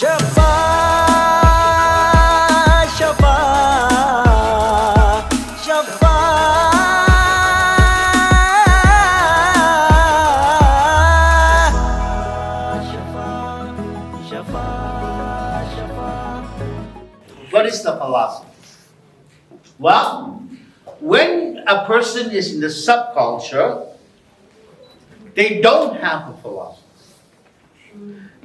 Shafa, Shafa, Shafa, Shafa, Shafa, Shafa. What is the philosophy? Well, when a person is in the subculture, they don't have a philosophy.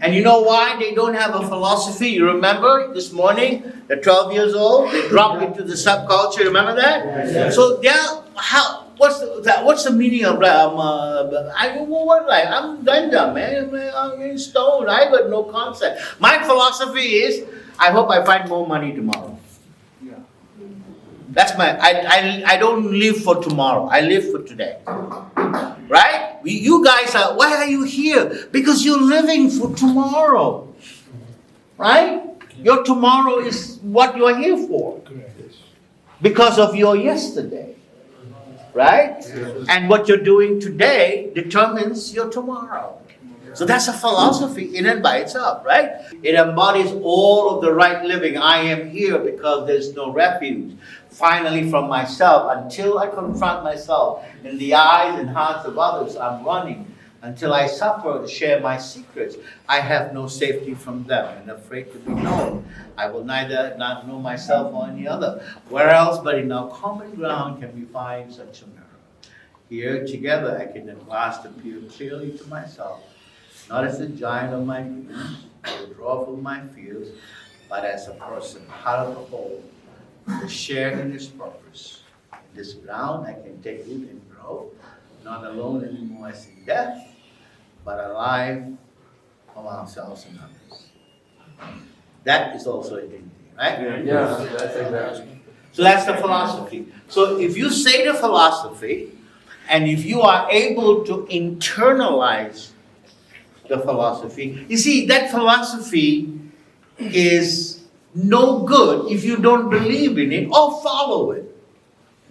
And you know why they don't have a philosophy? You remember this morning, the 12 years old, they dropped into the subculture. Remember that? Yes. So what's the meaning of I'm Gundam, man. I'm in stone. I got no concept. My philosophy is, I hope I find more money tomorrow. That's I don't live for tomorrow. I live for today. Right? You guys are, why are you here? Because you're living for tomorrow. Right? Your tomorrow is what you're here for. Because of your yesterday. Right? And what you're doing today determines your tomorrow. So that's a philosophy in and by itself, right? It embodies all of the right living. I am here because there's no refuge. Finally, from myself, until I confront myself in the eyes and hearts of others, I'm running. Until I suffer to share my secrets, I have no safety from them and afraid to be known. I will neither not know myself or any other. Where else but in our common ground can we find such a mirror? Here together I can at last appear clearly to myself, not as the giant of my dreams, or the dwarf of my fears, but as a person, part of the whole, to share in His purpose. In this ground I can take root and grow, not alone anymore as in death, but alive of ourselves and others. That is also a dignity, right? Yeah, that's exactly. So that's the philosophy. So if you say the philosophy, and if you are able to internalize the philosophy, you see, that philosophy is no good if you don't believe in it or follow it.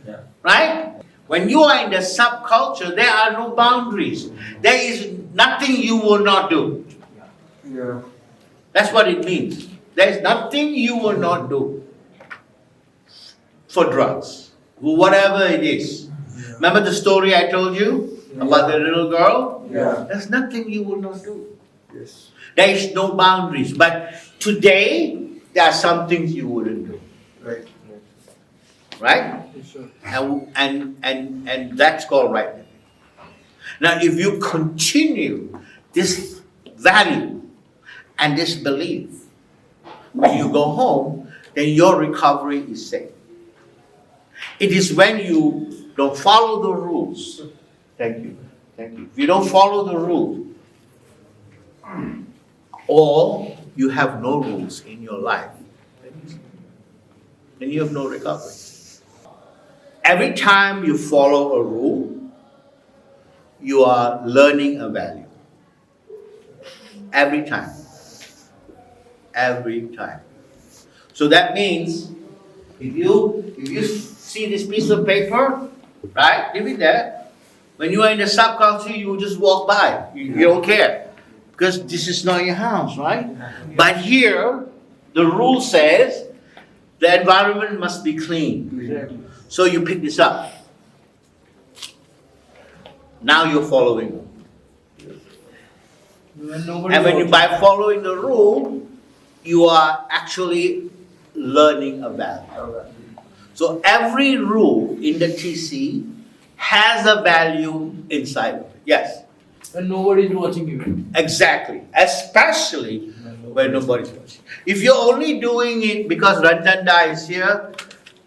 Yeah. Right? When you are in the subculture, there are no boundaries. There is nothing you will not do. Yeah. That's what it means. There is nothing you will not do for drugs, whatever it is. Remember the story I told you about the little girl? Yeah. There's nothing you will not do. Yes. There is no boundaries. But today, there are some things you wouldn't do. Right. Right? Sure. And that's called right living. Now, if you continue this value and this belief, when you go home, then your recovery is safe. It is when you don't follow the rules. Thank you. Thank you. If you don't follow the rules, or you have no rules in your life, then you have no recovery. Every time you follow a rule, you are learning a value. Every time. Every time. So that means if you see this piece of paper, right, leave it there. When you are in the subculture, you just walk by. You don't care. Because this is not your house, right? But here, the rule says the environment must be clean. So you pick this up. Now you're following. And by following the rule, you are actually learning a value. So every rule in the TC has a value inside of it. Yes? When nobody's watching you. Exactly. Especially when nobody's watching. If you're only doing it because Ranjanda is here,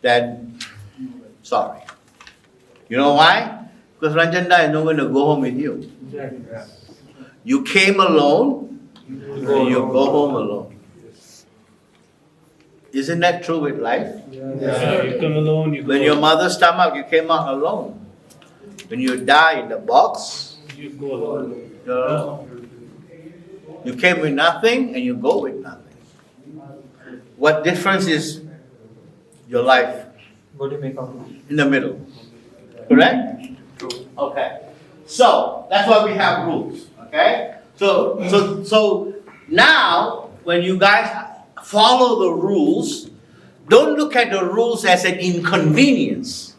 then sorry. You know why? Because Ranjanda is not going to go home with you. Exactly. You came alone, you go home alone. Isn't that true with life? Yeah. You come alone. When your mother's stomach, you came out alone. When you die in the box, You go alone. you're alone. You came with nothing and you go with nothing. What difference is your life? What do you make of it? In the middle. Correct? Okay. So that's why we have rules. Okay? So now when you guys follow the rules, don't look at the rules as an inconvenience.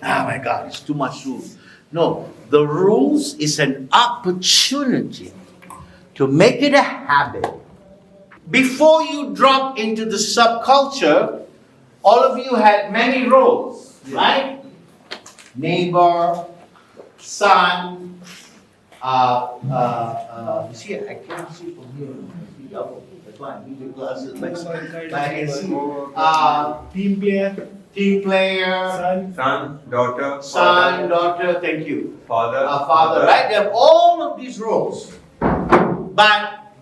Oh my God, it's too much rules. No, the rules is an opportunity to make it a habit. Before you drop into the subculture, all of you had many roles, right? Neighbor, son, you see, I can't see from here. That's why I need the glasses. But I can see. Team player, Son, daughter, son, daughter, thank you. father, Father, right? They have all of these roles. But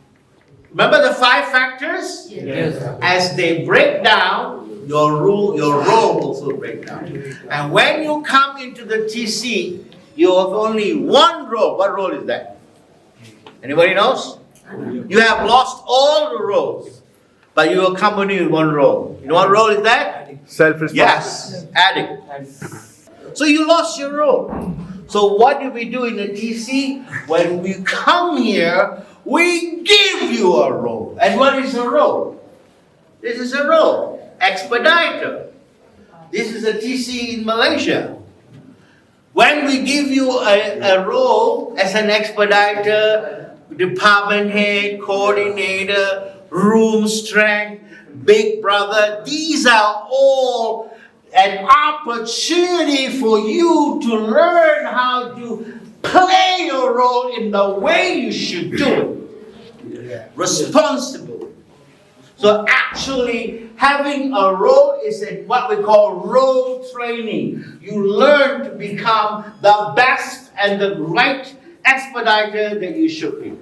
remember the 5 factors? Yes. As they break down, your role also break down. And when you come into the TC, you have only one role. What role is that? Anybody knows? You have lost all the roles, but you will come only with one role. You know what role is that? self-responsibility. Yes, addict. So you lost your role. So what do we do in the TC? When we come here, we give you a role. And what is a role? This is a role. Expediter. This is a TC in Malaysia. When we give you a role as an expediter, department head, coordinator, room strength, big brother, these are all an opportunity for you to learn how to play your role in the way you should do it. Responsible. So actually having a role is what we call role training. You learn to become the best and the right expediter that you should be.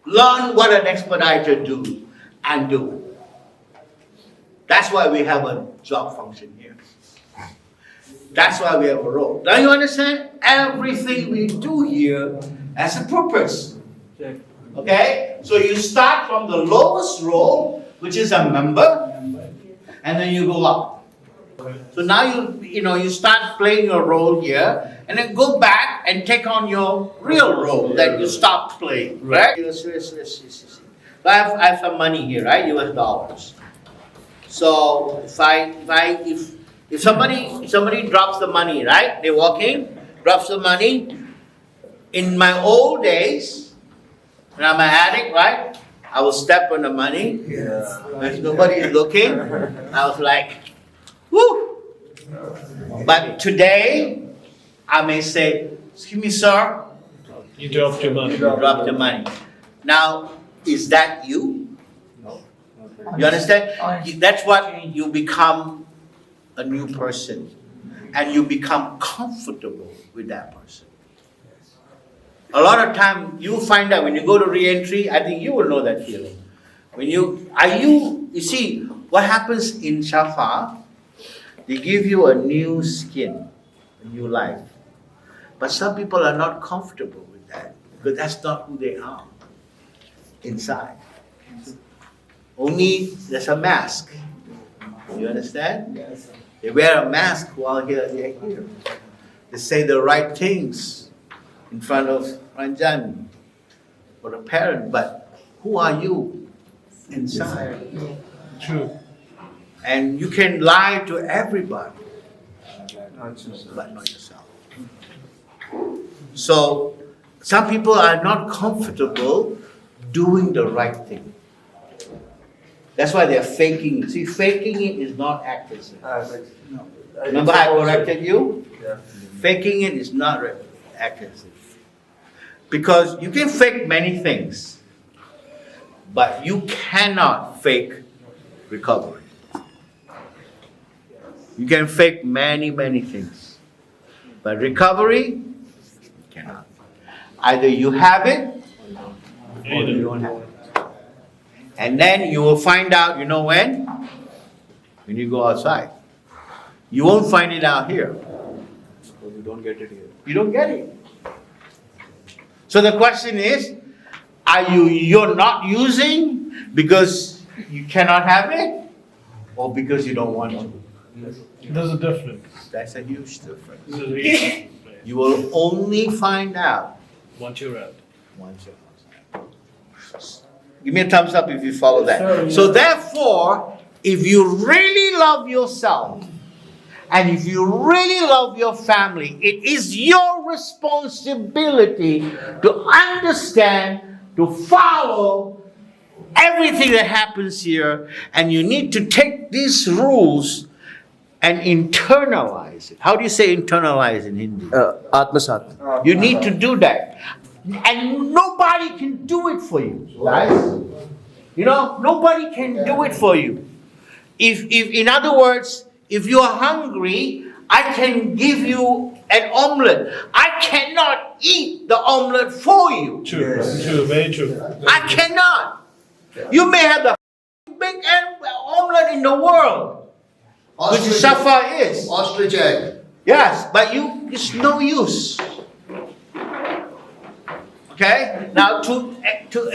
Learn what an expediter do and do it. That's why we have a job function here. That's why we have a role. Now you understand? Everything we do here has a purpose. Okay? So you start from the lowest role, which is a member, and then you go up. So now you start playing your role here, and then go back and take on your real role that you stopped playing, right? Yes. So I have some money here, right? US dollars. So if somebody drops the money, right? They're walking, drops the money. In my old days, when I'm an addict, right? I will step on the money. When nobody is looking, I was like, whoo! But today, I may say, excuse me, sir. You dropped your money. You dropped the money. Now, is that you? You understand? That's what you become a new person. And you become comfortable with that person. A lot of time, you find out when you go to re-entry, I think you will know that feeling. You see, what happens in Shafa, they give you a new skin, a new life. But some people are not comfortable with that, because that's not who they are inside. Only there's a mask. You understand? Yes. They wear a mask while they're here. They say the right things in front of Ranjan or a parent, but who are you inside? True. And you can lie to everybody, but not yourself. So some people are not comfortable doing the right thing. That's why they're faking it. See, faking it is not accuracy. Remember I corrected you? Yeah. Faking it is not accuracy. Because you can fake many things, but you cannot fake recovery. You can fake many, many things, but recovery, you cannot. Either you have it, or you don't have it. And then you will find out, you know when? When you go outside. You won't find it out here. Because you don't get it here. You don't get it. So the question is, you're not using because you cannot have it, or because you don't want to? There's a difference. That's a huge difference. There's a huge difference. You will only find out Once you're out. once you're outside. Give me a thumbs up if you follow that. Sure, So yeah. therefore, if you really love yourself, and if you really love your family, it is your responsibility to understand, to follow everything that happens here, and you need to take these rules and internalize it. How do you say internalize in Hindi? आत्मसात. You need to do that. And nobody can do it for you, guys. You know, nobody can do it for you. If in other words, if you are hungry, I can give you an omelette. I cannot eat the omelette for you. True. True. Very true. I cannot. You may have the big omelette in the world, which Shafa is. Ostrich egg. Yes, but it's no use. Okay? Now to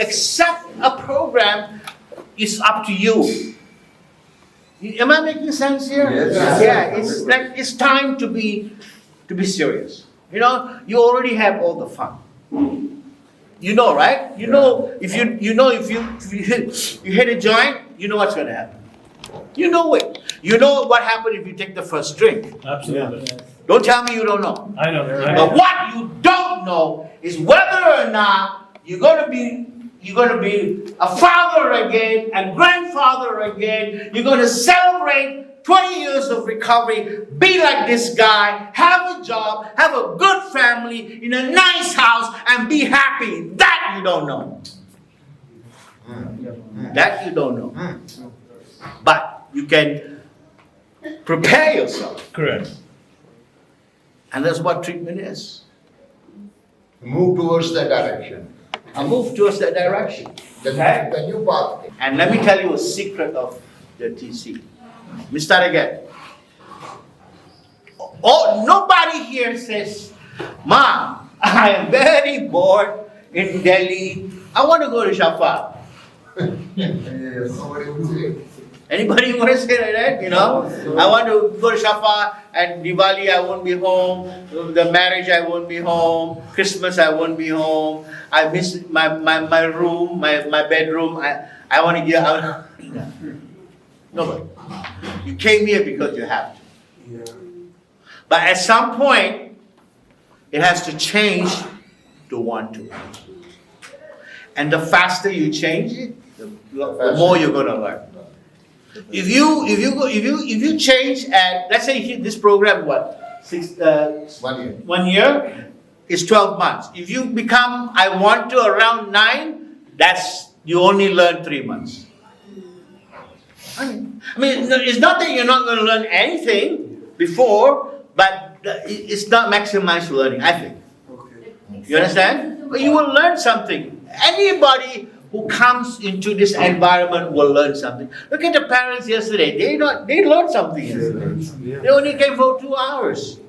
accept a program is up to you. Am I making sense here? Yes. Yeah, it's time to be serious. You know, you already have all the fun. You know, right? You know if you hit a joint, you know what's going to happen. You know it. You know what happened if you take the first drink. Absolutely. Don't tell me you don't know. I know. But what you don't know is whether or not you're going to be a father again and grandfather again. You're going to celebrate 20 years of recovery, be like this guy, have a job, have a good family, in a nice house, and be happy. That you don't know. That you don't know. But you can prepare yourself. Correct. And that's what treatment is. Move towards that direction. I move towards that direction. Okay? The new path. And let me tell you a secret of the TC. Let me start again. Oh, nobody here says, Mom, I am very bored in Delhi. I want to go to Shafa. Somebody will say. Anybody want to say like that? You know, I want to go to Shafa, and Diwali I won't be home. The marriage I won't be home. Christmas I won't be home. I miss my room, my bedroom. I want to get out. Nobody. You came here because you have to. But at some point, it has to change to want to. And the faster you change it, the more you're going to learn. If you change at, let's say this program, what, 1 year. 1 year is 12 months. If you become I want to around 9, that's you only learn 3 months. I mean, it's not that you're not going to learn anything before, but it's not maximized learning, I think. You understand? But you will learn something. Anybody who comes into this environment will learn something. Look at the parents yesterday. They learned something yesterday. They only came for 2 hours.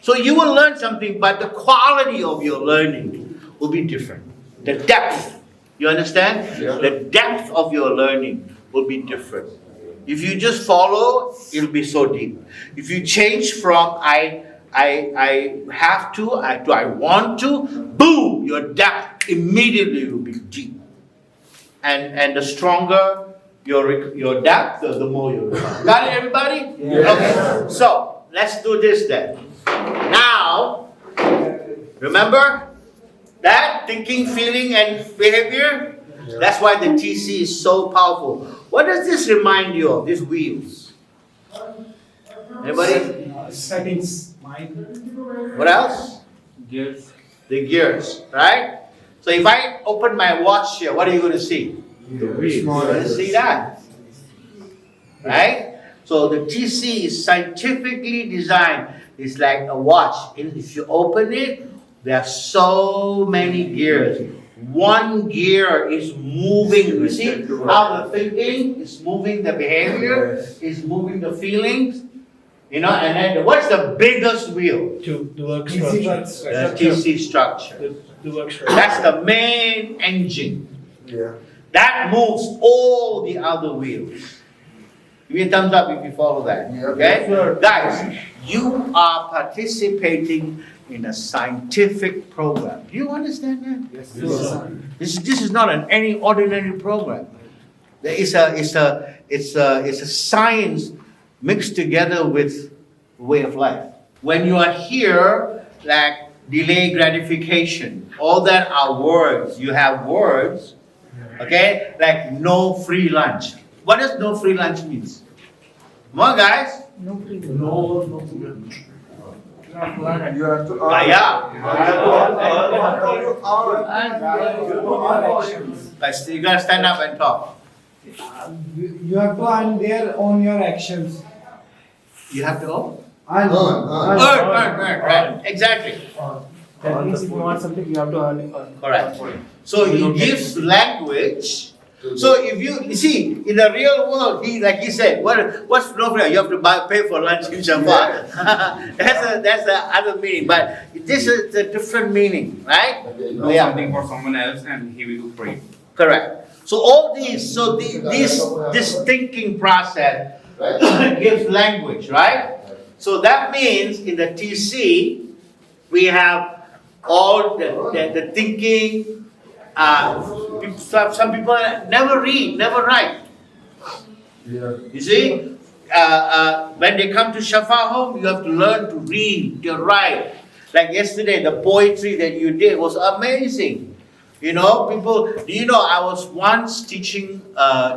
So you will learn something, but the quality of your learning will be different. The depth, you understand? Yeah. The depth of your learning will be different. If you just follow, it'll be so deep. If you change from I have to, I want to, boom, your depth immediately will be deep. And the stronger your depth, the more you learn. Got it, everybody? Yeah. Okay. So let's do this then. Now, remember that thinking, feeling, and behavior? That's why the TC is so powerful. What does this remind you of? These wheels. Anybody? Settings. Mind. What else? Gears. The gears, right? So if I open my watch here, what are you going to see? You're going to see that. Right? So the TC is scientifically designed. It's like a watch. If you open it, there are so many gears. One gear is moving. You see how the thinking is moving the behavior, is moving the feelings. You know, and then what's the biggest wheel? The work structure. The TC structure. The work structure. That's the main engine. Yeah. That moves all the other wheels. Give me a thumbs up if you follow that. Yeah. Okay? Guys, you are participating in a scientific program. Do you understand that? Yes, This is not any ordinary program. It's a science mixed together with way of life. When you are here, like delay gratification, all that are words. You have words, okay? Like no free lunch. What does no free lunch means? Come on, guys. No. You have to Yeah. Actions. Guys, you gotta stand up and talk. You have to earn there on your actions. You have to go. Earn. Earn, right? Exactly. That means if you want something, you have to earn it. Correct. So he gives language. So if you see in the real world, like he said, what's no free? You have to pay for lunch in Shafa. that's the other meaning. But this is a different meaning, right? do Yeah. something for someone else and he will do for you. Correct. So all these, this thinking process gives language, right? So that means in the TC, we have all the thinking. Some people never read, never write. You see, when they come to Shafa Home, you have to learn to read, to write. Like yesterday, the poetry that you did was amazing. You know, people, do you know, I was once teaching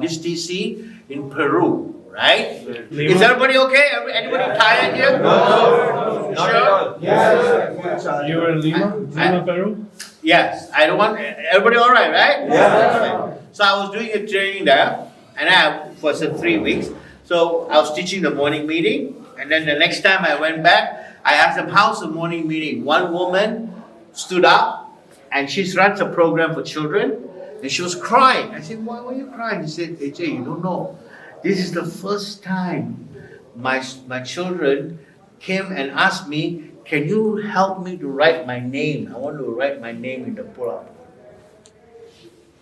this TC in Peru, right? Is everybody okay? Anybody tired here? No. Sure? Yes. You were in Lima, Peru? Yes, I don't want, everybody all right, right? Yeah. So I was doing a training there, and for some 3 weeks. So I was teaching the morning meeting, and then the next time I went back, I asked them, how's the morning meeting? One woman stood up, and she runs a program for children, and she was crying. I said, why were you crying? She said, AJ, you don't know. This is the first time my children came and asked me, can you help me to write my name? I want to write my name in the Quran.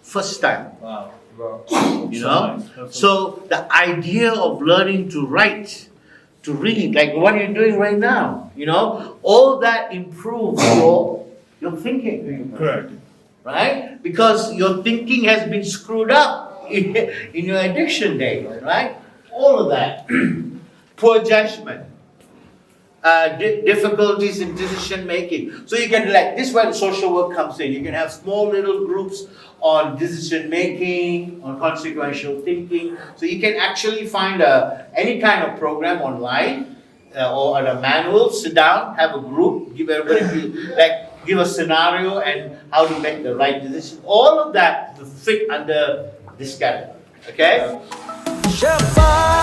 First time. Wow. You know? So the idea of learning to write, to read, like what you're doing right now, you know, all that improves your thinking. Correct. Right? Because your thinking has been screwed up in your addiction days, right? All of that. Poor judgment. Difficulties in decision making. So you can, like, this is where the social work comes in. You can have small little groups on decision making, on consequential thinking. So you can actually find any kind of program online or on a manual, sit down, have a group, give everybody, give a scenario and how to make the right decision. All of that will fit under this category. Okay? Shafa.